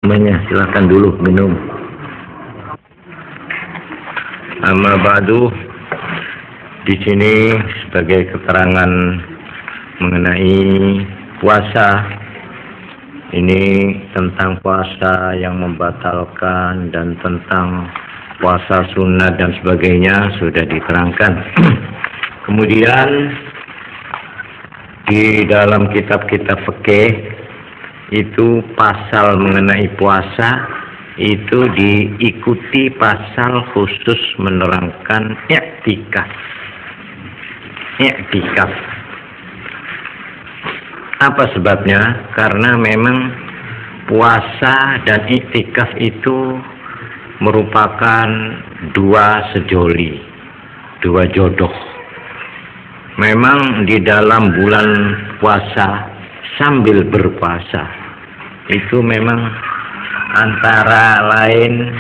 Silakan dulu minum. Amma ba'du, di sini sebagai keterangan mengenai puasa. Ini tentang puasa yang membatalkan dan tentang puasa sunat dan sebagainya sudah diterangkan. Kemudian di dalam kitab-kitab fikih itu pasal mengenai puasa itu diikuti pasal khusus menerangkan i'tikaf. I'tikaf. Apa sebabnya? Karena memang puasa dan i'tikaf itu merupakan dua sejoli, dua jodoh. Memang di dalam bulan puasa sambil berpuasa itu memang antara lain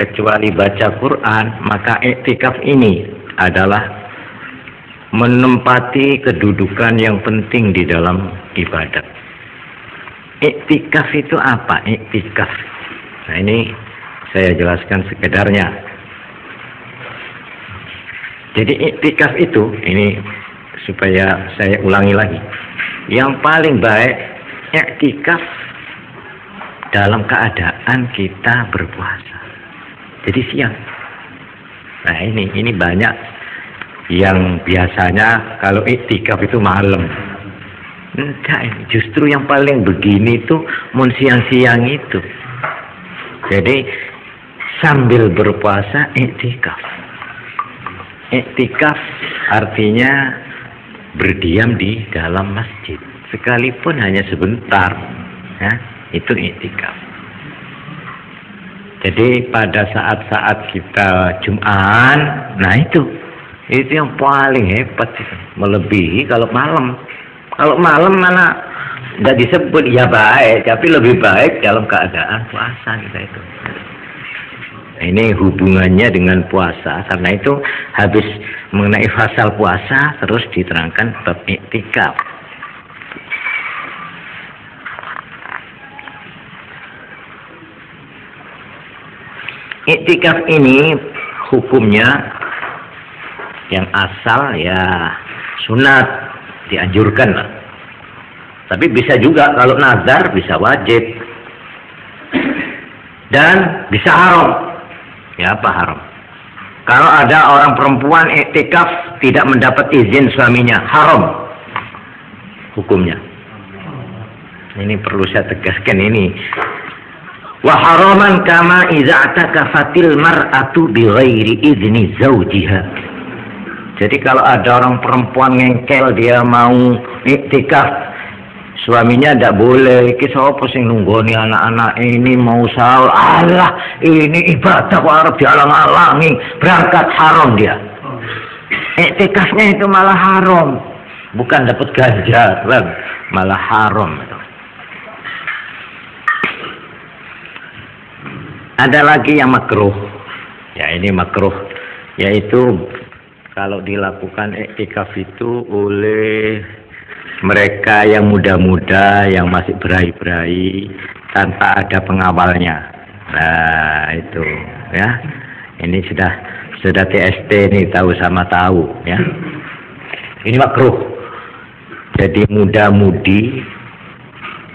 kecuali baca Quran, maka i'tikaf ini adalah menempati kedudukan yang penting di dalam ibadat. I'tikaf itu apa? I'tikaf. Nah, ini saya jelaskan sekedarnya. Jadi i'tikaf itu, ini supaya saya ulangi lagi. Yang paling baik i'tikaf dalam keadaan kita berpuasa. Jadi siang. Nah, ini banyak yang biasanya kalau i'tikaf itu malam. Enggak, justru yang paling begini itu mun siang-siang itu. Jadi sambil berpuasa i'tikaf. I'tikaf artinya berdiam di dalam masjid, sekalipun hanya sebentar, ya, itu i'tikaf. Jadi pada saat-saat kita Jum'an, nah itu yang paling hebat, melebihi kalau malam. Kalau malam mana nggak disebut ya baik, tapi lebih baik dalam keadaan puasa kita itu. Ini hubungannya dengan puasa, karena itu habis mengenai fasal puasa terus diterangkan bab i'tikaf. I'tikaf ini hukumnya yang asal ya sunat, dianjurkan lah. Tapi bisa juga kalau nazar bisa wajib dan bisa haram. Ya, apa haram? Kalau ada orang perempuan i'tikaf tidak mendapat izin suaminya, haram hukumnya. Ini perlu saya tegaskan ini. Wa haraman kama idza atakafatil mar'atu bighairi idzni zawjiha. Jadi kalau ada orang perempuan ngengkel dia mau i'tikaf, suaminya tidak boleh. Iki sapa sing nunggoni anak-anak ini mau sahur? Allah, ini ibadah kok arep dialang-alangi, berangkat haram dia. I'tikafnya itu malah haram, bukan dapat ganjaran, malah haram. Ada lagi yang makruh. Ya, ini makruh, yaitu kalau dilakukan i'tikaf itu oleh mereka yang muda-muda, yang masih berai-berai, tanpa ada pengawalnya. Nah, itu ya. Ini sudah TST nih, tahu sama tahu ya. Ini makruh. Jadi muda-mudi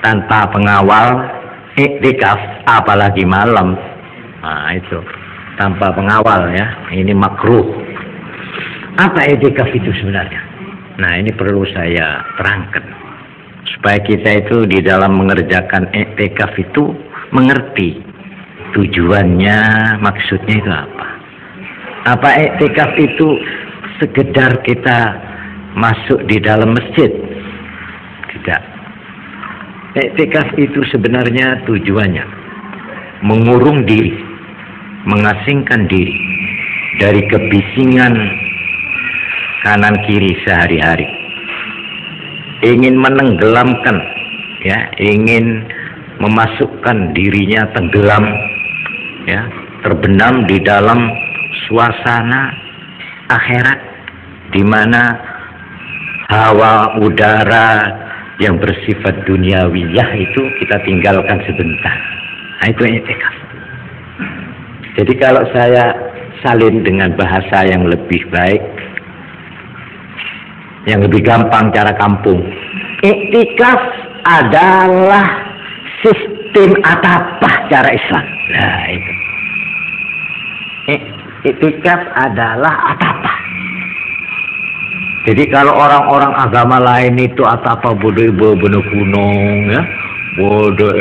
tanpa pengawal i'tikaf, apalagi malam. Nah, itu tanpa pengawal ya. Ini makruh. Apa i'tikaf itu sebenarnya? Nah, ini perlu saya terangkan supaya kita itu di dalam mengerjakan i'tikaf itu mengerti tujuannya, maksudnya itu apa. Apa i'tikaf itu sekedar kita masuk di dalam masjid? Tidak. I'tikaf itu sebenarnya tujuannya mengurung diri, mengasingkan diri dari kebisingan kanan kiri sehari-hari, ingin menenggelamkan, ya, ingin memasukkan dirinya tenggelam, ya, terbenam di dalam suasana akhirat, di mana hawa udara yang bersifat duniawiyah itu kita tinggalkan sebentar. Nah, itu i'tikaf. Jadi kalau saya salin dengan bahasa yang lebih baik, yang lebih gampang cara kampung, i'tikaf adalah sistem atapah cara Islam. Nah itu, i'tikaf adalah atapah. Jadi kalau orang-orang agama lain itu atapah bodoh bodoh gunung, ya, bodoh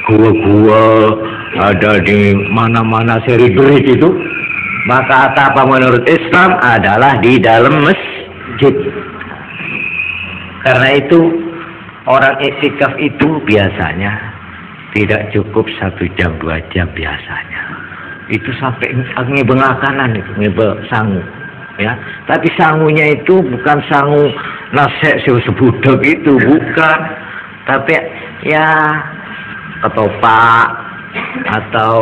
gua-gua ada di mana-mana seri berit itu, maka atapah menurut Islam adalah di dalam masjid. Karena itu orang i'tikaf itu biasanya tidak cukup 1 jam 2 jam biasanya. Itu sampai ngebengakanan itu, sangu. Ya, tapi sangunya itu bukan sangu nasek sebudak itu, bukan. Tapi ya ketoprak atau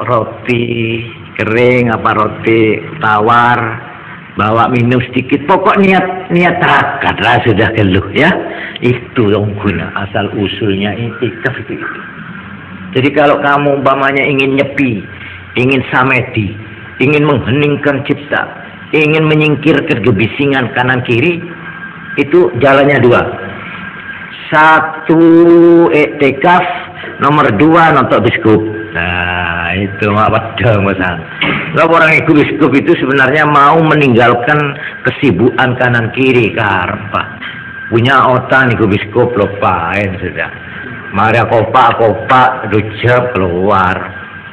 roti kering apa roti tawar, bawa minum sedikit, pokok niat terakat lah sudah keluh ya. Itu yang guna asal usulnya i'tikaf itu. Jadi kalau kamu umpamanya ingin nyepi, ingin samedi, ingin mengheningkan cipta, ingin menyingkirkan kebisingan kanan kiri, itu jalannya 2. 1 i'tikaf, nomor 2 nonton biskop. Nah itu apa dong Mas? Orang biskop itu sebenarnya mau meninggalkan kesibukan kanan kiri karpa. Punya otak nih biskop lupain sudah. Mari kopak dujab keluar.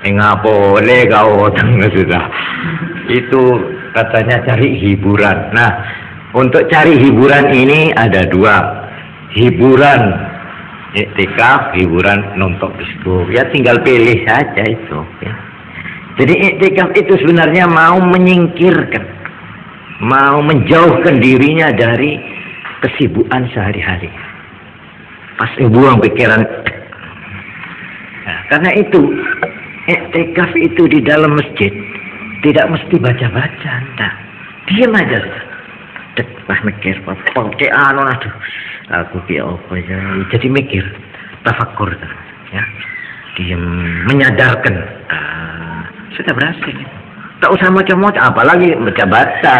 Enggak boleh kau otang sudah. Itu katanya cari hiburan. Nah, untuk cari hiburan ini ada 2. Hiburan i'tikaf, hiburan nonton biskop. Ya tinggal pilih saja itu. Ya. Jadi i'tikaf itu sebenarnya mau menyingkirkan, mau menjauhkan dirinya dari kesibukan sehari-hari. Pas buang pikiran. Nah, karena itu i'tikaf itu di dalam masjid tidak mesti baca-baca, entah. Diam aja. Pas mikir, pakai anu aduh. Aku ki apa ya. Jadi mikir, tafakkur ya. Diam, menyadarkan. Sudah berhasil. Tak usah macam-macam, apalagi baca-baca.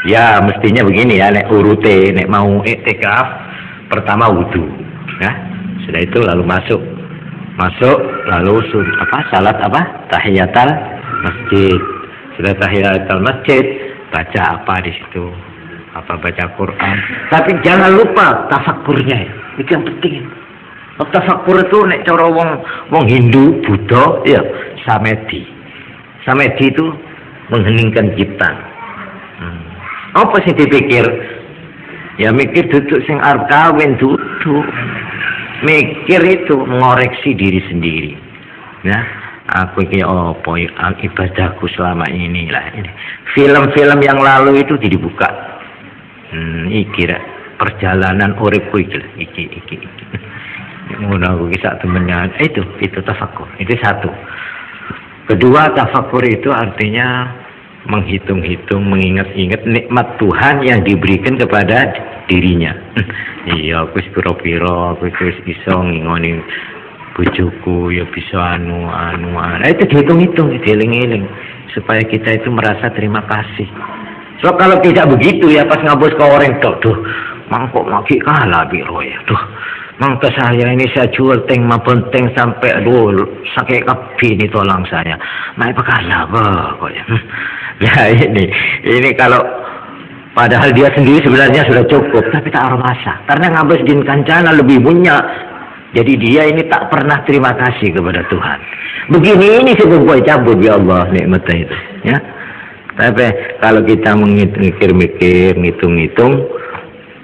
Ya, mestinya begini ya, nek urute, nek mau i'tikaf, pertama wudu, ya. Sudah itu lalu masuk, lalu salat tahiyatul masjid. Sudah tahiyatul masjid, baca apa di situ? Baca Quran. Tapi jangan lupa tafakkurnya, itu yang penting. Tafakkur itu nek cara wong Hindu, Buddha, ya samedi. Samedi itu mengheningkan cipta. Apa sih dipikir? Ya mikir duduk sing arep kawin duduk. Mikir itu mengoreksi diri sendiri. Ya, aku iki apa ibadahku selama ini lah ini. Film-film yang lalu itu dibuka. Iki perjalanan uripku iki. Ngono aku ki sak temennya. Itu tafakkur. Itu 1. Kedua, tafakkur itu artinya menghitung-hitung, mengingat-ingat nikmat Tuhan yang diberikan kepada dirinya. Iya, aku piro-piro, aku iso ngingoni bojoku, ya bisa anu. Itu dihitung-hitung, dieling-eling supaya kita itu merasa terima kasih. So kalau tidak begitu ya pas ngabus ke orang tuh, mangkok maki kalah biro ya. Mangka saya ini saya jual teng penting sampai sakit kapi ini tolong saya. Mai pakalah kok ya. Ya ini kalau padahal dia sendiri sebenarnya sudah cukup tapi tak aromasa. Karena ngabes din kancana lebih punya. Jadi dia ini tak pernah terima kasih kepada Tuhan. Begini ini sebab cabut ya Allah nikmatnya itu, ya. Tapi kalau kita mikir-mikir, ngitung-ngitung,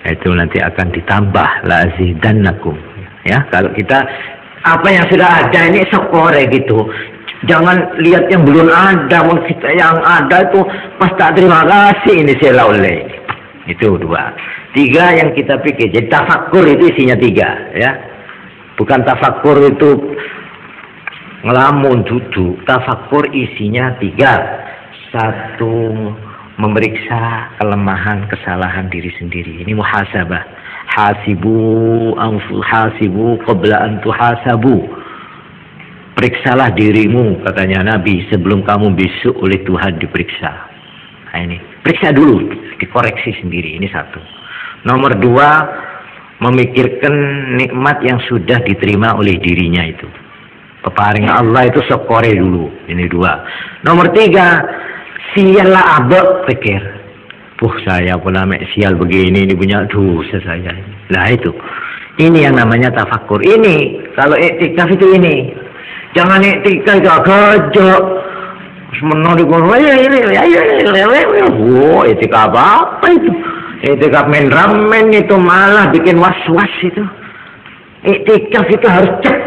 itu nanti akan ditambah lazidannakum, ya. Kalau kita apa yang sudah ada ini sokore gitu, jangan lihat yang belum ada. Kita yang ada itu pas tak terima kasih ini saya oleh. Itu 2. 3 yang kita pikir. Jadi tafakkur itu isinya 3, ya. Bukan tafakkur itu ngelamun duduk. Tafakkur isinya 3. 1, memeriksa kelemahan, kesalahan diri sendiri. Ini muhasabah. Hasibu qabla an tuhasabu. periksalah dirimu, katanya Nabi, sebelum kamu besok oleh Tuhan diperiksa. Nah ini, periksa dulu, dikoreksi sendiri, ini satu. Nomor dua, memikirkan nikmat yang sudah diterima oleh dirinya itu. Peparing Allah itu sokore dulu, ini dua. Nomor tiga, siallah abek, pikir. Saya pula sial begini, ini punya dosa saya. Nah itu, ini yang namanya tafakur. Ini, kalau iktikaf itu ini. Jangan iktikaf gajok. Menolak iktikaf apa itu? Iktikaf main ramen itu malah bikin was-was itu. Iktikaf itu harus cek.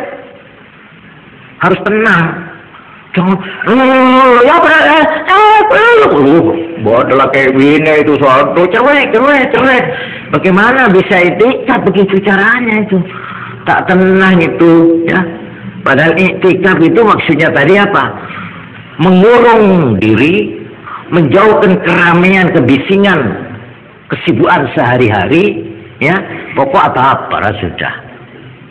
Harus tenang. Jangan bodoh kayak gini itu suatu cerewet. Bagaimana bisa iktikaf begitu caranya itu? Tak tenang itu, ya. Padahal iktikaf itu maksudnya tadi apa? Mengurung diri, menjauhkan keramaian, kebisingan, kesibukan sehari-hari, ya. Pokok apa sudah.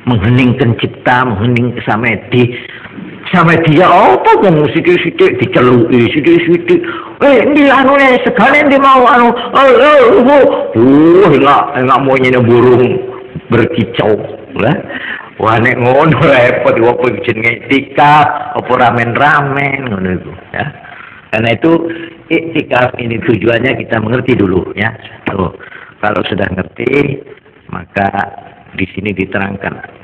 Mengheningkan cipta, menghening sama dia apa kamu sidik-sidik dicelui sidik-sidik ini anu sekalian dia mau nggak mau nyene burung berkicau lah wah nek ngono repot wong jenenge iktikaf apa ramen ngono itu ya. Karena itu iktikaf ini tujuannya kita mengerti dulu ya. Tuh, kalau sudah ngerti maka di sini diterangkan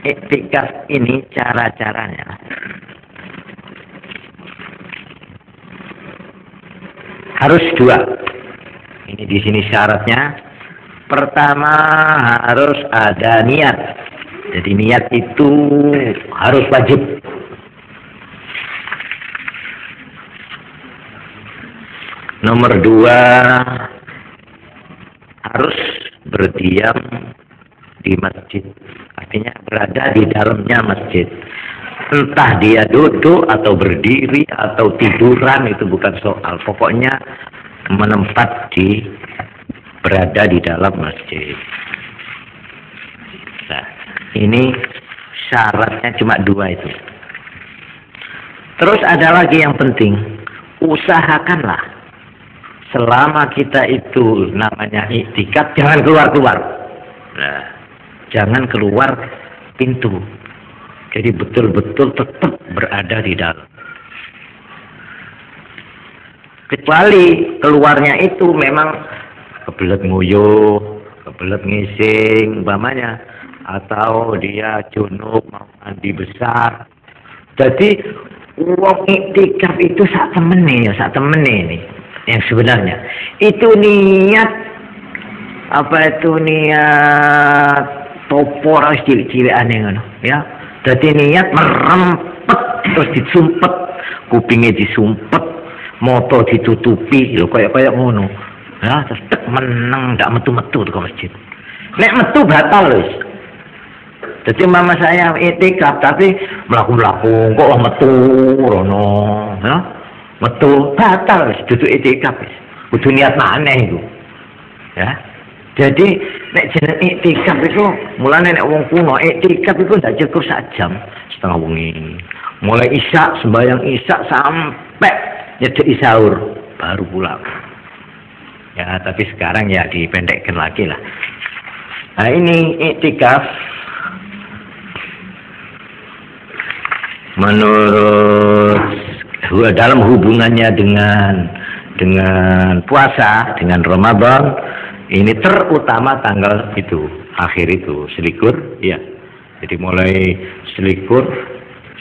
iktikaf ini cara-caranya. Harus dua. Ini di sini syaratnya. Pertama harus ada niat. Jadi niat itu harus wajib. Nomor dua harus berdiam di masjid. Artinya berada di dalamnya masjid. Entah dia duduk atau berdiri atau tiduran itu bukan soal. Pokoknya berada di dalam masjid. Nah, ini syaratnya cuma dua itu. Terus ada lagi yang penting. Usahakanlah selama kita itu namanya iktikaf jangan keluar-keluar. Nah, jangan keluar pintu. Jadi betul-betul tetap berada di dalam. Kecuali keluarnya itu memang kebelet nguyuh, kebelet ngising, umpamanya, atau dia junub mau mandi besar. Jadi uang iktikaf itu sak temene ini yang sebenarnya. Itu niat topo harus cilik-cilik aneh ngono ya. Jadi niat merempet terus disumpet, kupingnya disumpet, moto ditutupi, lho kayak ngono. Ya, terus meneng ndak metu-metu ke masjid. Nek metu batal wis. Jadi mama saya iktikaf tapi mlaku-mlaku kok metu rono, ya. Metu batal wis duduk iktikaf wis. Kudu niat maneh iku. Ya. Jadi nek jeneng iktikaf itu mulane nek wong kuno iktikaf itu ndak cukup sak jam setengah wengi. Mulai isya sembahyang isya sampai nyedeki sahur baru pulang. Ya, tapi sekarang ya dipendekkan lagi lah. Nah, ini iktikaf menurut dalam hubungannya dengan puasa, dengan Ramadan. Ini terutama tanggal itu, akhir itu, selikur, ya. Jadi mulai selikur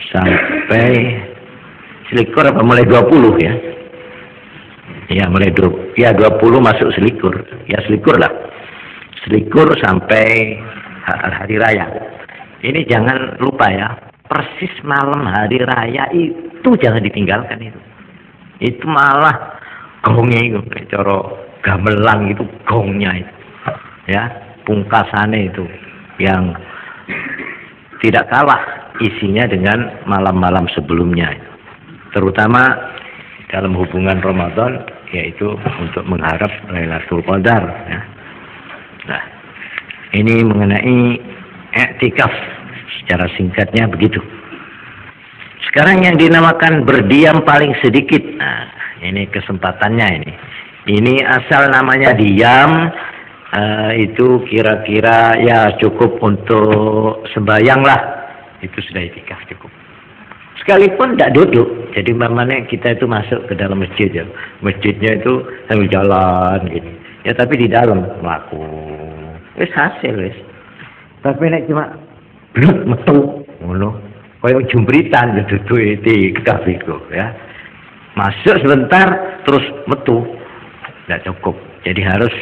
sampai selikur apa mulai 20 ya. Ya, mulai 20 masuk selikur. Ya, selikur lah. Selikur sampai hari raya. Ini jangan lupa ya, persis malam hari raya itu jangan ditinggalkan itu. Itu malah gongnya itu, cara gamelan itu gongnya itu, ya pungkasannya itu yang tidak kalah isinya dengan malam-malam sebelumnya, terutama dalam hubungan Ramadan, yaitu untuk mengharap Lailatul Qadar. Ya. Nah, ini mengenai i'tikaf secara singkatnya begitu. Sekarang yang dinamakan berdiam paling sedikit. Nah, ini kesempatannya ini. Ini asal namanya diam, itu kira-kira ya cukup untuk sembahyang lah. Itu sudah itikaf cukup. Sekalipun tidak duduk. Jadi mamanya kita itu masuk ke dalam masjid ya. Masjidnya itu sambil jalan gitu. Ya tapi di dalam melaku. Wis hasil wis. Tapi nek cuma metu ngono. Kayak jumbritan duduk di kafiku ya. Masuk sebentar terus metu. Tidak cukup. Jadi harus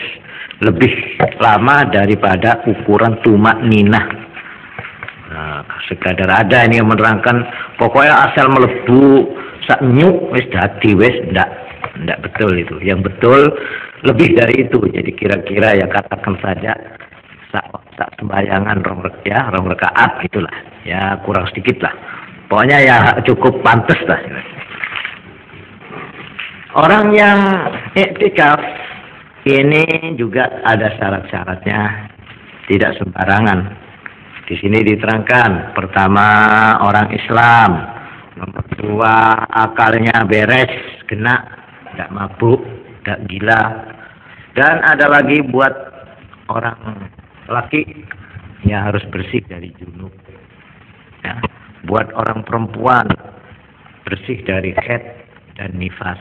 lebih lama daripada ukuran tumak ninah. Nah, sekadar ada ini yang menerangkan pokoknya asal melebu sak nyuk wis dadi wis ndak betul itu. Yang betul lebih dari itu. Jadi kira-kira ya katakan saja sak sembayangan rong rakaat itulah. Ya kurang sedikit lah. Pokoknya ya cukup pantas lah. Orang yang iktikaf ini juga ada syarat-syaratnya, tidak sembarangan. Di sini diterangkan, pertama orang Islam, nomor dua akalnya beres, kena, tidak mabuk, tidak gila, dan ada lagi buat orang laki ya harus bersih dari junub. Ya. Buat orang perempuan bersih dari haid dan nifas.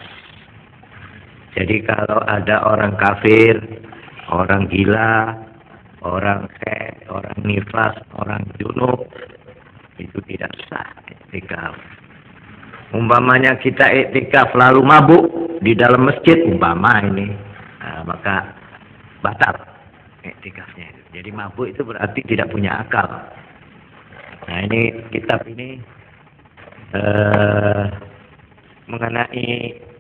Jadi kalau ada orang kafir, orang gila, orang haid, orang nifas, orang junub, itu tidak sah iktikaf. Umpamanya kita iktikaf lalu mabuk di dalam masjid, umpama ini, maka batal iktikafnya. Jadi mabuk itu berarti tidak punya akal. Nah ini kitab ini mengenai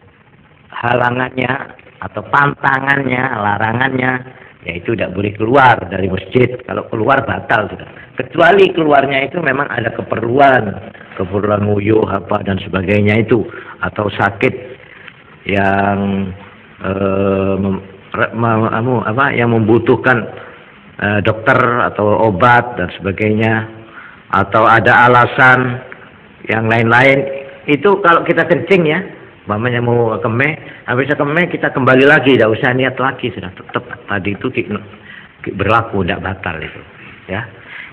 halangannya atau pantangannya, larangannya, yaitu tidak boleh keluar dari masjid. Kalau keluar batal sudah. Kecuali keluarnya itu memang ada keperluan nguyuh apa dan sebagainya itu, atau sakit yang yang membutuhkan dokter atau obat dan sebagainya, atau ada alasan yang lain-lain. Itu kalau kita kencing ya, mamanya mau kemeh, habis kemeh kita kembali lagi, tidak usah niat lagi, sudah tetap tadi itu berlaku, tidak batal itu ya.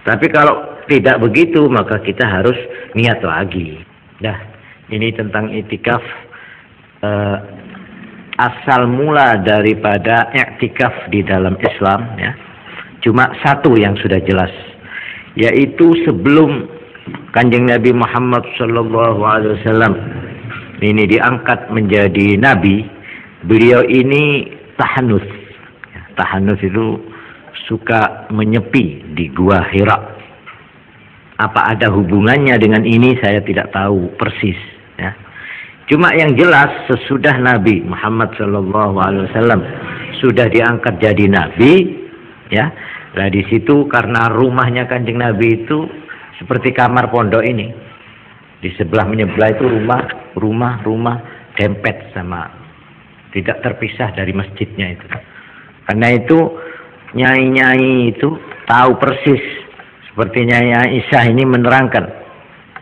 Tapi kalau tidak begitu maka kita harus niat lagi. Nah ini tentang iktikaf, asal mula daripada iktikaf di dalam Islam ya, cuma satu yang sudah jelas, yaitu sebelum Kanjeng Nabi Muhammad SAW ini diangkat menjadi nabi, beliau ini tahanus. Tahanus itu suka menyepi di Gua Hira. Apa ada hubungannya dengan ini saya tidak tahu persis ya. Cuma yang jelas sesudah Nabi Muhammad SAW sudah diangkat jadi nabi ya. Nah di situ karena rumahnya Kanjeng Nabi itu seperti kamar pondok ini. Di sebelah menyebelah itu rumah dempet sama, tidak terpisah dari masjidnya itu. Karena itu nyai-nyai itu tahu persis, seperti Nyai Aisyah ini menerangkan,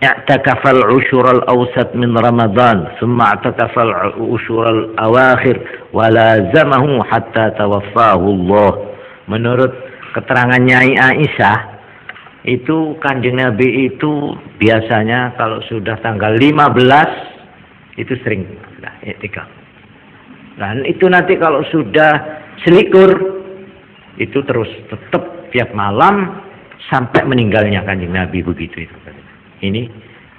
i'takafal usyural awsat min Ramadan, thumma i'takafal usyural awakhir wa lazamahu hatta tawaffahu Allah. Menurut keterangan Nyai Aisyah, itu Kanjeng Nabi itu biasanya kalau sudah tanggal 15 itu sering iktikaf. Dan itu nanti kalau sudah selikur itu terus tetap tiap malam sampai meninggalnya Kanjeng Nabi begitu itu. Ini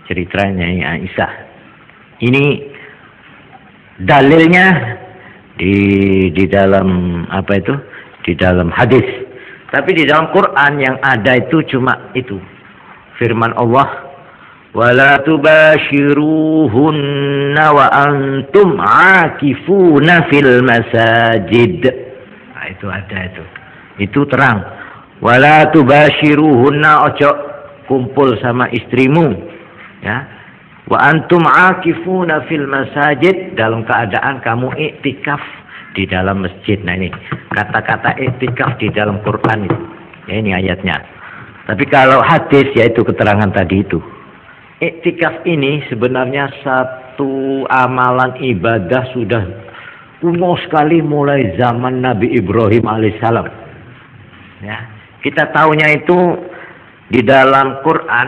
ceritanya Aisyah. Ini dalilnya di dalam apa itu? Di dalam hadis. Tapi di dalam Quran yang ada itu cuma itu. Firman Allah, "Wala tubashiruhunna wa antum 'akifuna fil masajid." Nah, itu ada itu. Itu terang. "Wala tubashiruhunna", ojo kumpul sama istrimu, ya. "Wa antum 'akifuna fil masajid", dalam keadaan kamu iktikaf di dalam masjid. Nah ini kata-kata iktikaf di dalam Quran itu. Ya, ini ayatnya. Tapi kalau hadis yaitu keterangan tadi itu. Iktikaf ini sebenarnya satu amalan ibadah sudah kuno sekali mulai zaman Nabi Ibrahim alaihissalam. Ya, kita tahunya itu di dalam Quran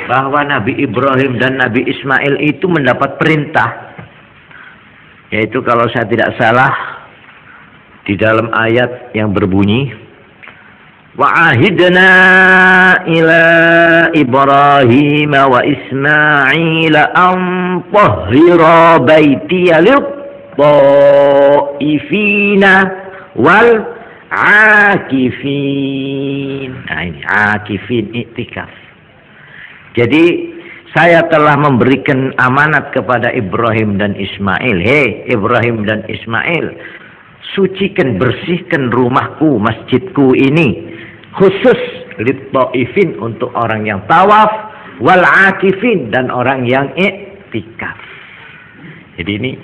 bahwa Nabi Ibrahim dan Nabi Ismail itu mendapat perintah, yaitu kalau saya tidak salah di dalam ayat yang berbunyi وَعَهِدْنَا إِلَى إِبْرَاهِيمَ وَإِسْمَاعِيلَ أَنْ طَهِّرَا بَيْتِيَ لِلطَّائِفِينَ وَالْعَاكِفِينَ. Nah ini akifin iktikaf. Jadi saya telah memberikan amanat kepada Ibrahim dan Ismail. Hei Ibrahim dan Ismail, sucikan, bersihkan rumahku, masjidku ini, khusus lit-ta'ifin, untuk orang yang tawaf, wal akifin, dan orang yang iktikaf. Jadi ini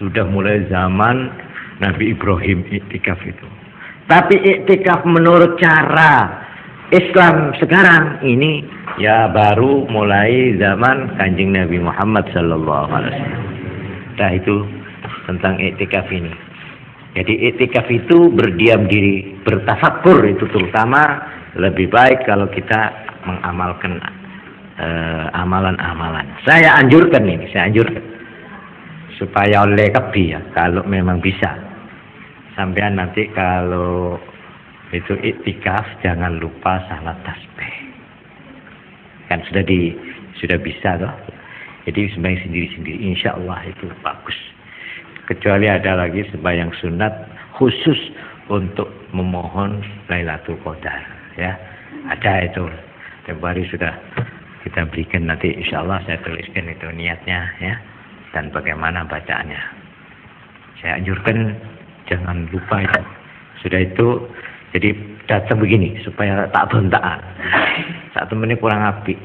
sudah mulai zaman Nabi Ibrahim iktikaf itu. Tapi iktikaf menurut cara Islam sekarang ini ya baru mulai zaman Kanjeng Nabi Muhammad sallallahu alaihi wasallam. Nah itu tentang iktikaf ini. Jadi iktikaf itu berdiam diri, bertafakur, itu terutama lebih baik kalau kita mengamalkan amalan-amalan. Saya anjurkan supaya oleh kebi ya, kalau memang bisa. Sampean nanti kalau itu iktikaf jangan lupa salat tasbih. Kan sudah bisa toh. Jadi sembahyang sendiri-sendiri, insya Allah itu bagus. Kecuali ada lagi sembahyang sunat khusus untuk memohon Lailatul Qadar, ya ada itu. Tiap hari sudah kita berikan, nanti insya Allah saya tuliskan itu niatnya ya, dan bagaimana bacaannya. Saya anjurkan jangan lupa itu. Sudah itu jadi datang begini supaya tak bentaan. Saat temennya kurang api,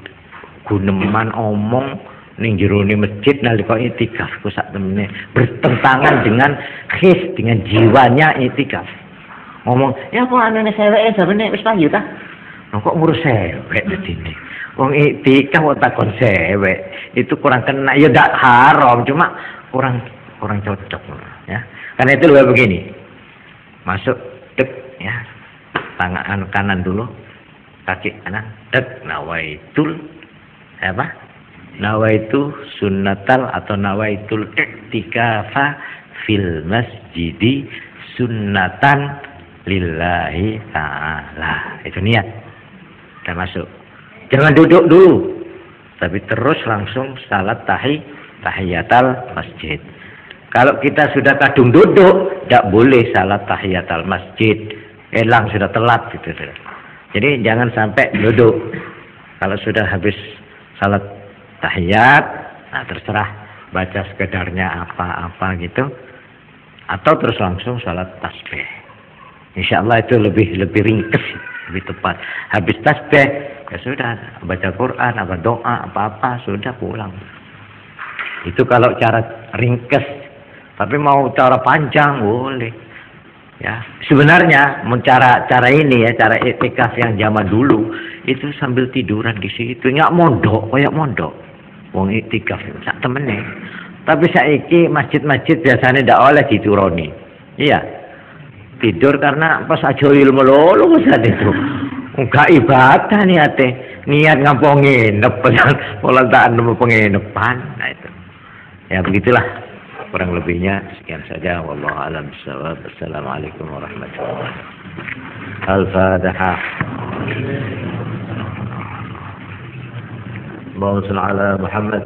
guneman omong ning jero masjid nalika iktikaf, ku sak temene bertentangan dengan dengan jiwanya iktikaf. Ngomong, ya kok anane seweke sampeyan wis payu ta? Kok ngurus sewek dedine. Wong iktikaf kok takon sewek, itu kurang kena. Ya ndak haram, cuma kurang cocok ya. Karena itu lebih begini. Masuk dek ya. Tangan kanan dulu, kaki kanan dek, nawaitul apa? Nawaitu sunnatal atau nawaitul i'tikafa fil masjidi sunnatan lillahi ta'ala. Itu niat. Kita masuk. Jangan duduk dulu, tapi terus langsung salat tahiyatal masjid. Kalau kita sudah kadung duduk, tidak boleh salat tahiyatal masjid. Elang sudah telat gitu. Jadi jangan sampai duduk. Kalau sudah habis salat tahiyat, nah terserah baca sekedarnya apa-apa gitu, atau terus langsung salat tasbih. Insya Allah itu lebih ringkas, lebih tepat. Habis tasbih ya sudah, baca Quran, apa doa, apa-apa, sudah pulang. Itu kalau cara ringkas. Tapi mau cara panjang boleh. Ya, sebenarnya cara ini ya, cara iktikaf yang zaman dulu itu sambil tiduran di situ, nggak mondok, kayak mondok. Wong iktikaf sak temene. Tapi saiki masjid-masjid biasanya ndak oleh dituruni. Iya. Tidur karena pas aja ilmu lolo saat itu. Enggak ibadah niate. Niat ngampung nginep, pola tak nemu penginepan. Nah itu. Ya begitulah. Kurang lebihnya sekian saja. Wallahu a'lam bishawab. Assalamualaikum warahmatullahi wabarakatuh. Al-Fatihah. Allahumma shalli ala Muhammad.